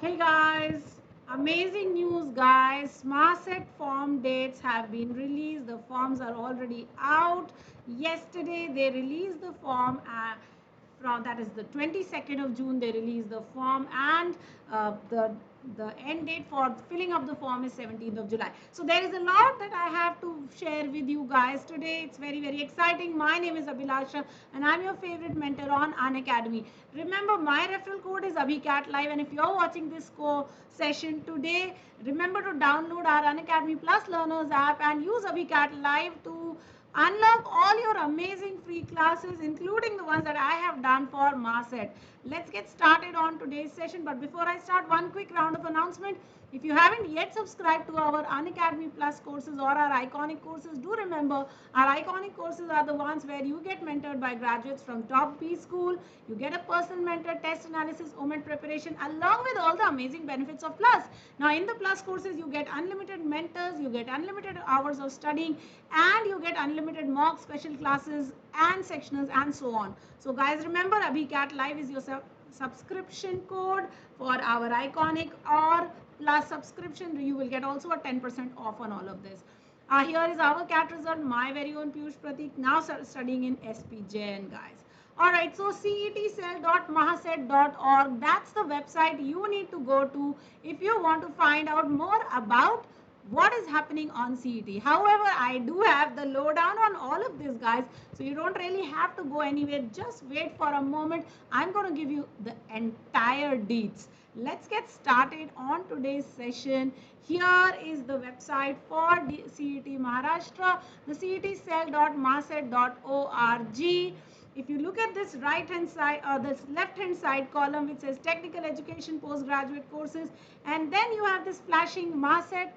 Hey guys, amazing news guys. Marset form dates have been released. The forms are already out. Yesterday they released the form from that is the 22nd of June they released the form and the end date for filling up the form is 17th of July. So there is a lot that I have to share with you guys today. It's very exciting. My name is Abhilasha and I'm your favorite mentor on Unacademy. Remember my referral code is AbhiCat Live, and if you're watching this session today, remember to download our Unacademy Plus Learners app and use AbhiCat Live to unlock all your amazing free classes, including the ones that I have done for Marset. Let's get started on today's session. But before I start, one quick round of announcement. If you haven't yet subscribed to our Unacademy Plus courses or our iconic courses, do remember our iconic courses are the ones where you get mentored by graduates from top B school. You get a personal mentor, test analysis, OMET preparation, along with all the amazing benefits of Plus. Now, in the Plus courses, you get unlimited mentors, you get unlimited hours of studying, and you get unlimited mock special classes and sectionals and so on. So, guys, remember AbhiCat Live is your subscription code for our iconic or Plus subscription. You will get also a 10% off on all of this. Here is our cat result, my very own Piyush Pratik, now studying in SPJN, guys. All right, so cetcell.mahaset.org, that's the website you need to go to if you want to find out more about what is happening on CET. However, I do have the lowdown on all of this, guys, so you don't really have to go anywhere. Just wait for a moment. I'm going to give you the entire deets. Let's get started on today's session. Here is the website for CET Maharashtra, the cetcell.mahaset.org. If you look at this right hand side or this left hand side column which says technical education postgraduate courses, and then you have this flashing Mahaset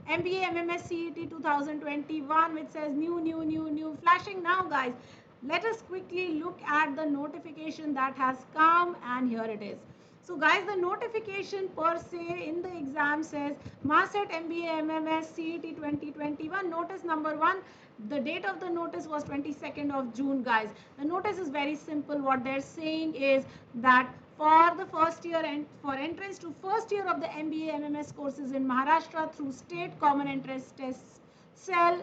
MBA MMS CET 2021 which says new flashing. Now guys, let us quickly look at the notification that has come, and here it is. So guys, the notification per se in the exam says Mahaset MBA MMS CET 2021 notice number 1. The date of the notice was 22nd of June, guys. The notice is very simple. What they're saying is that for the first year and for entrance to first year of the MBA MMS courses in Maharashtra through state common entrance tests cell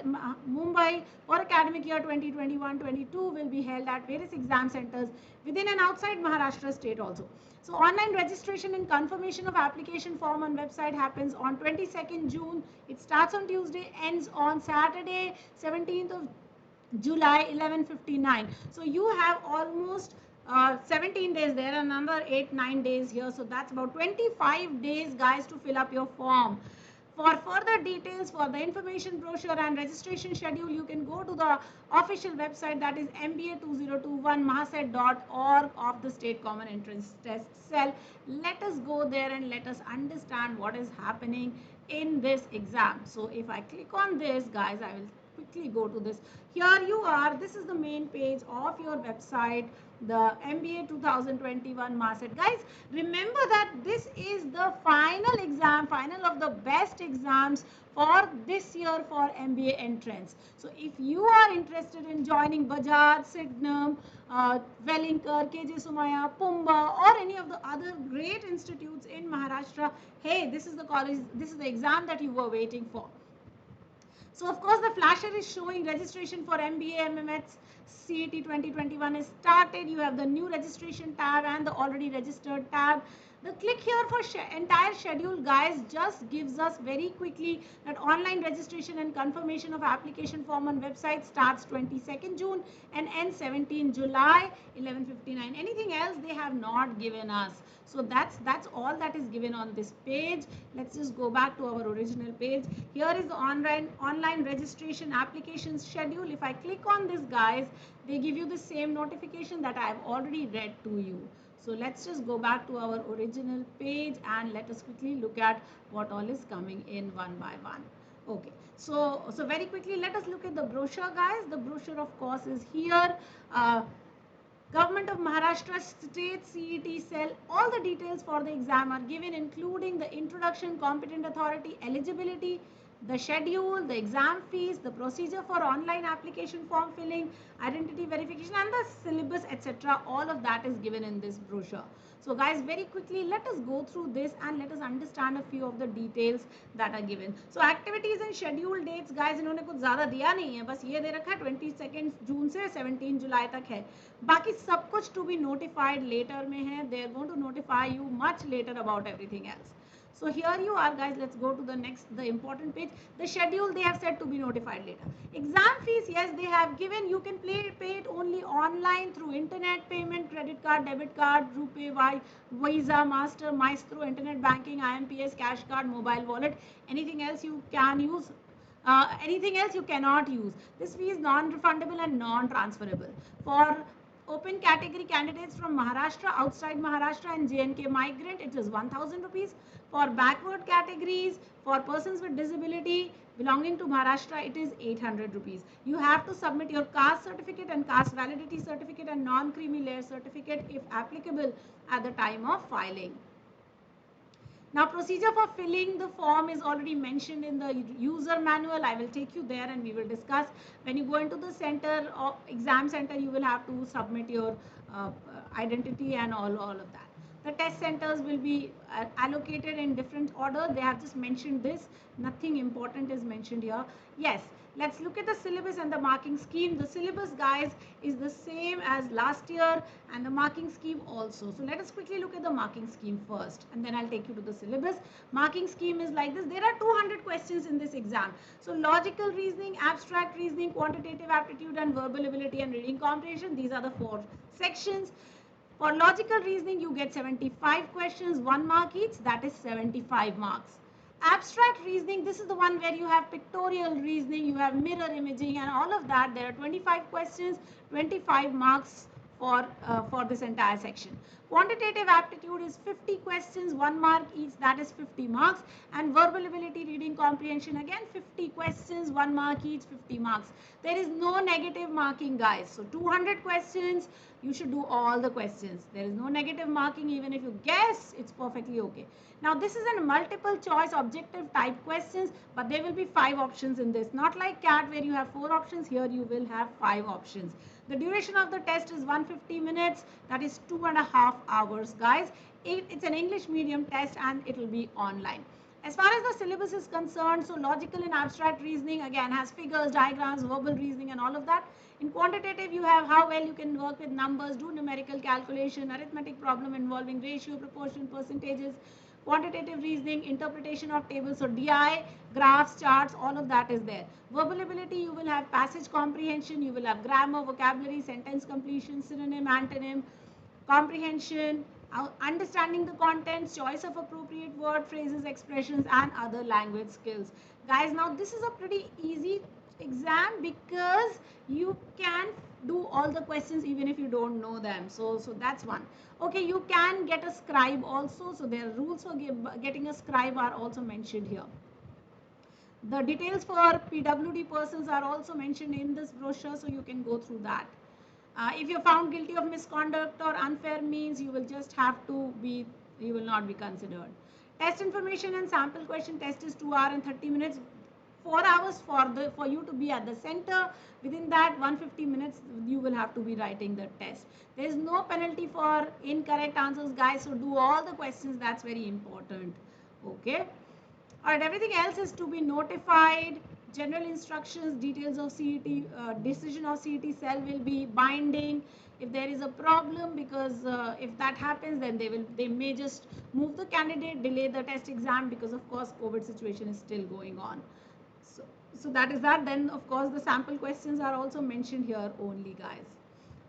Mumbai for academic year 2021-22 will be held at various exam centers within and outside Maharashtra state also. So online registration and confirmation of application form on website happens on 22nd June. It starts on Tuesday, ends on Saturday 17th of July 11:59. So you have almost 17 days there, another 8-9 days here. So that's about 25 days, guys, to fill up your form. For further details, for the information brochure and registration schedule, you can go to the official website, that is mba2021mahaset.org of the State Common Entrance Test Cell. Let us go there and let us understand what is happening in this exam. So if I click on this, guys, I will quickly go to this. Here you are. This is the main page of your website, the MBA 2021 Mahaset. Guys, remember that this is the final exam, final of the best exams for this year for MBA entrance. So if you are interested in joining Bajaj, Signum, Wellinkar, KJ Sumaya, Pumba, or any of the other great institutes in Maharashtra, hey, this is the college, this is the exam that you were waiting for. So of course the flasher is showing registration for MBA MMS CET 2021 is started. You have the new registration tab and the already registered tab. The click here for entire schedule, guys, just gives us very quickly that online registration and confirmation of application form on website starts 22nd June and ends 17 July 11:59. Anything else they have not given us. So that's all that is given on this page. Let's just go back to our original page. Here is the online registration application schedule. If I click on this, guys, they give you the same notification that I have already read to you. So let's just go back to our original page and let us quickly look at what all is coming in one by one. Okay, so very quickly let us look at the brochure, guys. The brochure of course is here. Government of Maharashtra State CET Cell, all the details for the exam are given, including the introduction, competent authority, eligibility, the schedule, the exam fees, the procedure for online application form filling, identity verification, and the syllabus, etc. All of that is given in this brochure. So guys, very quickly, let us go through this and let us understand a few of the details that are given. So activities and scheduled dates, guys, इन्होंने कुछ ज़्यादा दिया नहीं है, बस ये दे रखा है 22 जून से 17 जुलाई तक है. बाकी सब कुछ to be notified later में है. They are going to notify you much later about everything else. So here you are, guys. Let's go to the next, the important page. The schedule they have said to be notified later. Exam fees, yes, they have given. You can pay it only online through internet payment, credit card, debit card, RuPay, Visa, Master, Maestro, internet banking, IMPS, cash card, mobile wallet. Anything else you can use. Anything else you cannot use. This fee is non-refundable and non-transferable. For open category candidates from Maharashtra, outside Maharashtra and J&K migrant, it is 1,000 rupees. For backward categories, for persons with disability belonging to Maharashtra, it is 800 rupees. You have to submit your caste certificate and caste validity certificate and non-creamy layer certificate if applicable at the time of filing. Now, procedure for filling the form is already mentioned in the user manual. I will take you there and we will discuss. When you go into the center or exam center, you will have to submit your identity and all of that. The test centers will be allocated in different order. They have just mentioned this. Nothing important is mentioned here. Yes, let's look at the syllabus and the marking scheme. The syllabus, guys, is the same as last year and the marking scheme also. So let us quickly look at the marking scheme first and then I'll take you to the syllabus. Marking scheme is like this. There are 200 questions in this exam. So logical reasoning, abstract reasoning, quantitative aptitude and verbal ability and reading comprehension. These are the 4 sections. For logical reasoning, you get 75 questions, 1 mark each, that is 75 marks. Abstract reasoning, this is the one where you have pictorial reasoning, you have mirror imaging and all of that. There are 25 questions, 25 marks for this entire section. Quantitative aptitude is 50 questions, 1 mark each, that is 50 marks. And verbal ability, reading comprehension, again 50 questions, 1 mark each, 50 marks. There is no negative marking, guys. So 200 questions, you should do all the questions. There is no negative marking. Even if you guess, it's perfectly okay. Now this is a multiple choice objective type questions, but there will be 5 options in this. Not like CAT where you have 4 options. Here you will have 5 options. The duration of the test is 150 minutes. That is 2.5 hours, guys. It's an English medium test and it will be online. As far as the syllabus is concerned, so logical and abstract reasoning again has figures, diagrams, verbal reasoning and all of that. In quantitative, you have how well you can work with numbers, do numerical calculation, arithmetic problem involving ratio, proportion, percentages, quantitative reasoning, interpretation of tables, so DI, graphs, charts, all of that is there. Verbal ability, you will have passage comprehension, you will have grammar, vocabulary, sentence completion, synonym, antonym, comprehension, understanding the contents, choice of appropriate word, phrases, expressions, and other language skills. Guys, now this is a pretty easy exam because you can do all the questions even if you don't know them. So that's one. Okay, you can get a scribe also. So their rules for getting a scribe are also mentioned here. The details for PWD persons are also mentioned in this brochure, so you can go through that. If you're found guilty of misconduct or unfair means, you will just have to be, you will not be considered. Test information and sample question test is 2 hours and 30 minutes. 4 hours for you to be at the center. Within that 150 minutes, you will have to be writing the test. There is no penalty for incorrect answers, guys. So do all the questions. That's very important. Okay. All right. Everything else is to be notified. General instructions, details of CET, decision of CET cell will be binding. If there is a problem, because if that happens, then they may just move the candidate, delay the test exam because of course COVID situation is still going on. So that is that. Then of course the sample questions are also mentioned here only, guys.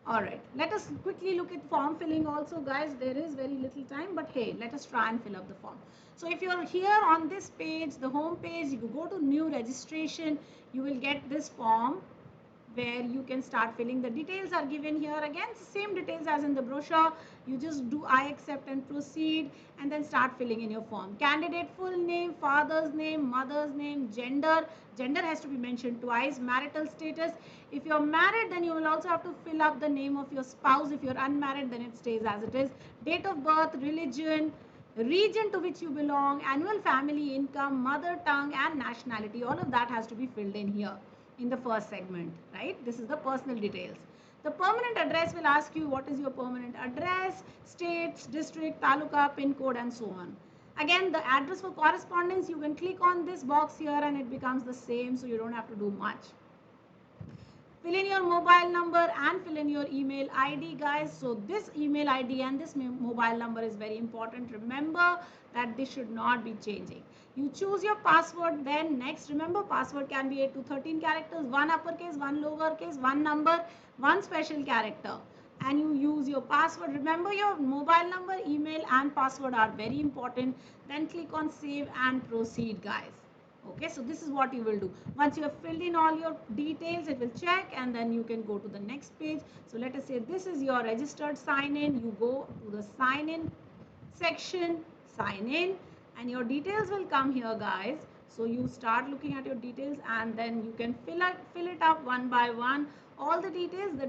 All right, let us quickly look at form filling also, guys. There is very little time, but hey, let us try and fill up the form. So if you're here on this page, the home page, you go to new registration, you will get this form where you can start filling. The details are given here. Again, same details as in the brochure. You just do I accept and proceed and then start filling in your form. Candidate full name, father's name, mother's name, gender. Gender has to be mentioned twice. Marital status. If you're married, then you will also have to fill up the name of your spouse. If you're unmarried, then it stays as it is. Date of birth, religion, region to which you belong, annual family income, mother tongue and nationality. All of that has to be filled in here in the first segment, right? This is the personal details. The permanent address will ask you what is your permanent address, states, district, taluka, pin code, and so on. Again, the address for correspondence, you can click on this box here and it becomes the same, so you don't have to do much. Fill in your mobile number and fill in your email ID, guys. So this email ID and this mobile number is very important. Remember that this should not be changing. You choose your password, then next, remember password can be 8 to 13 characters, one uppercase, one lowercase, one number, one special character. And you use your password. Remember your mobile number, email and password are very important. Then click on save and proceed, guys. Okay, so this is what you will do. Once you have filled in all your details, it will check and then you can go to the next page. So let us say this is your registered sign in. You go to the sign in section, sign in, and your details will come here, guys. So you start looking at your details and then you can fill it up one by one. All the details,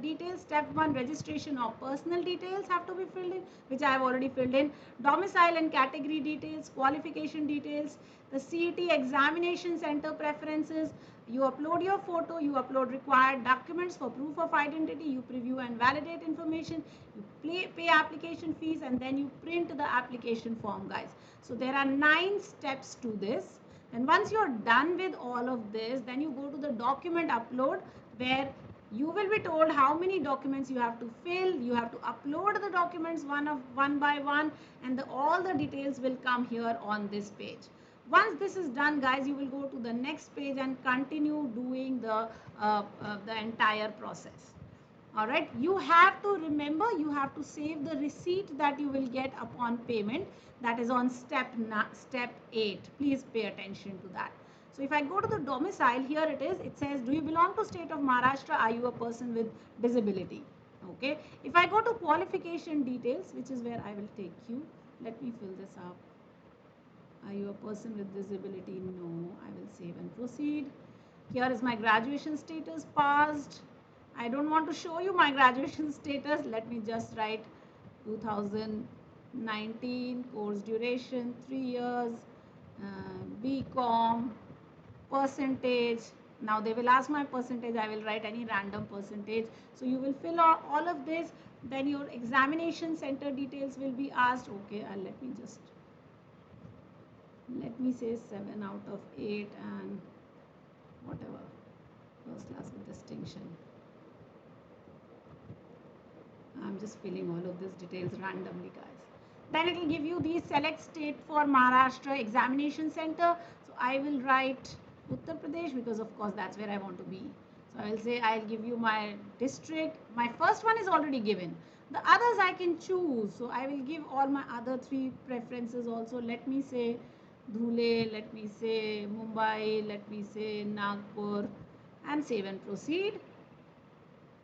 step 1, registration of personal details have to be filled in, which I have already filled in. Domicile and category details, qualification details, the CET examination center preferences. You upload your photo, you upload required documents for proof of identity, you preview and validate information, you pay application fees, and then you print the application form, guys. So there are 9 steps to this. And once you're done with all of this, then you go to the document upload, where you will be told how many documents you have to fill. You have to upload the documents one by one, and all the details will come here on this page. Once this is done, guys, you will go to the next page and continue doing the entire process. All right, you have to remember, you have to save the receipt that you will get upon payment. That is on step 8. Please pay attention to that. So if I go to the domicile, here it is. It says, do you belong to state of Maharashtra? Are you a person with disability? Okay. If I go to qualification details, which is where I will take you, let me fill this up. Are you a person with disability? No. I will save and proceed. Here is my graduation status, passed. I don't want to show you my graduation status. Let me just write 2019, course duration 3 years, BCom, percentage. Now they will ask my percentage. I will write any random percentage. So you will fill out all of this. Then your examination center details will be asked. Okay, let me say 7 out of 8 and whatever, first class with distinction. I'm just filling all of these details randomly, guys. Then it will give you the select state for Maharashtra examination center. So I will write Uttar Pradesh because of course that's where I want to be. So I will say I'll give you my district. My first one is already given. The others I can choose. So I will give all my other 3 preferences also. Let me say Dhule, let me say Mumbai, let me say Nagpur, and save and proceed.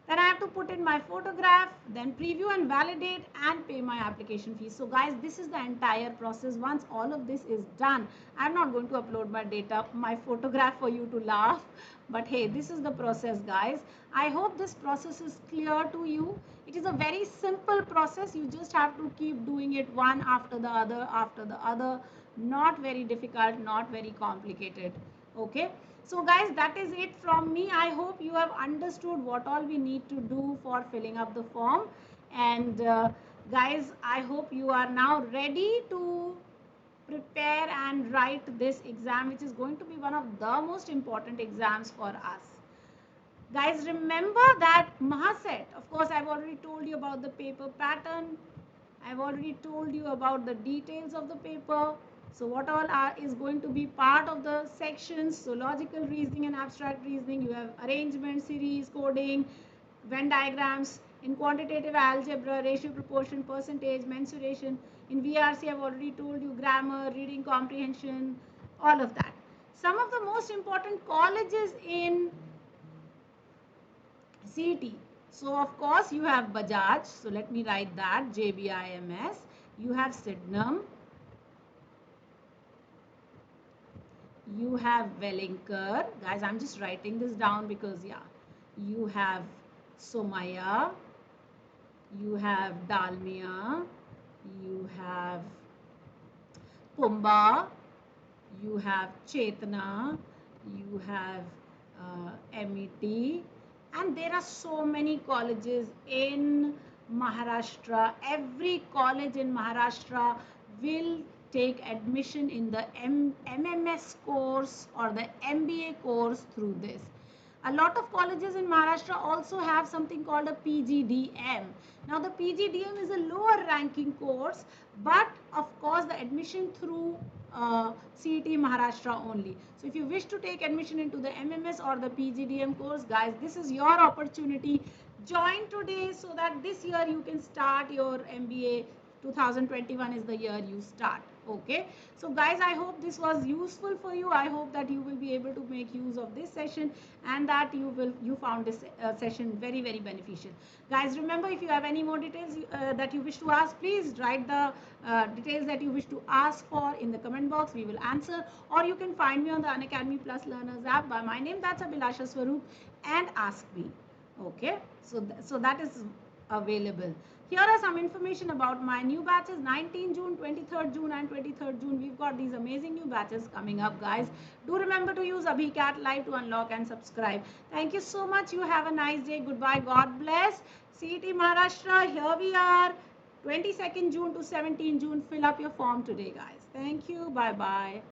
Then I have to put in my photograph, then preview and validate and pay my application fee. So guys, this is the entire process. Once all of this is done, I'm not going to upload my data, my photograph for you to laugh. But hey, this is the process, guys. I hope this process is clear to you. It is a very simple process. You just have to keep doing it one after the other. Not very difficult, not very complicated. Okay. So guys, that is it from me. I hope you have understood what all we need to do for filling up the form. And guys, I hope you are now ready to prepare and write this exam, which is going to be one of the most important exams for us. Guys, remember that Mahaset, of course, I've already told you about the paper pattern. I've already told you about the details of the paper. So what all is going to be part of the sections? So logical reasoning and abstract reasoning. You have arrangement, series, coding, Venn diagrams. In quantitative algebra, ratio, proportion, percentage, mensuration. In VRC, I've already told you grammar, reading comprehension, all of that. Some of the most important colleges in CET. So of course you have Bajaj. So let me write that, JBIMS. You have Sydenham. You have Wellinger. Guys, I'm just writing this down because, yeah. You have Somaya. You have Dalmia. You have Pumba. You have Chetna. You have MET. And there are so many colleges in Maharashtra. Every college in Maharashtra will take admission in the MMS course or the MBA course through this. A lot of colleges in Maharashtra also have something called a PGDM. Now the PGDM is a lower ranking course, but of course the admission through CET Maharashtra only. So if you wish to take admission into the MMS or the PGDM course, guys, this is your opportunity. Join today so that this year you can start your MBA. 2021 is the year you start. Okay, so guys, I hope this was useful for you. I hope that you will be able to make use of this session and that you found this session very beneficial. Guys, remember, if you have any more details that you wish to ask, please write the details that you wish to ask for in the comment box. We will answer, or you can find me on the Unacademy Plus Learners app by my name, that's Abhilasha Swaroop, and ask me. Okay, so that is available. Here are some information about my new batches: 19 June, 23rd June and 23rd June. We've got these amazing new batches coming up, guys. Do remember to use AbhiCat Live to unlock and subscribe. Thank you so much. You have a nice day. Goodbye. God bless. CET Maharashtra, here we are. 22nd June to 17 June. Fill up your form today, guys. Thank you. Bye-bye.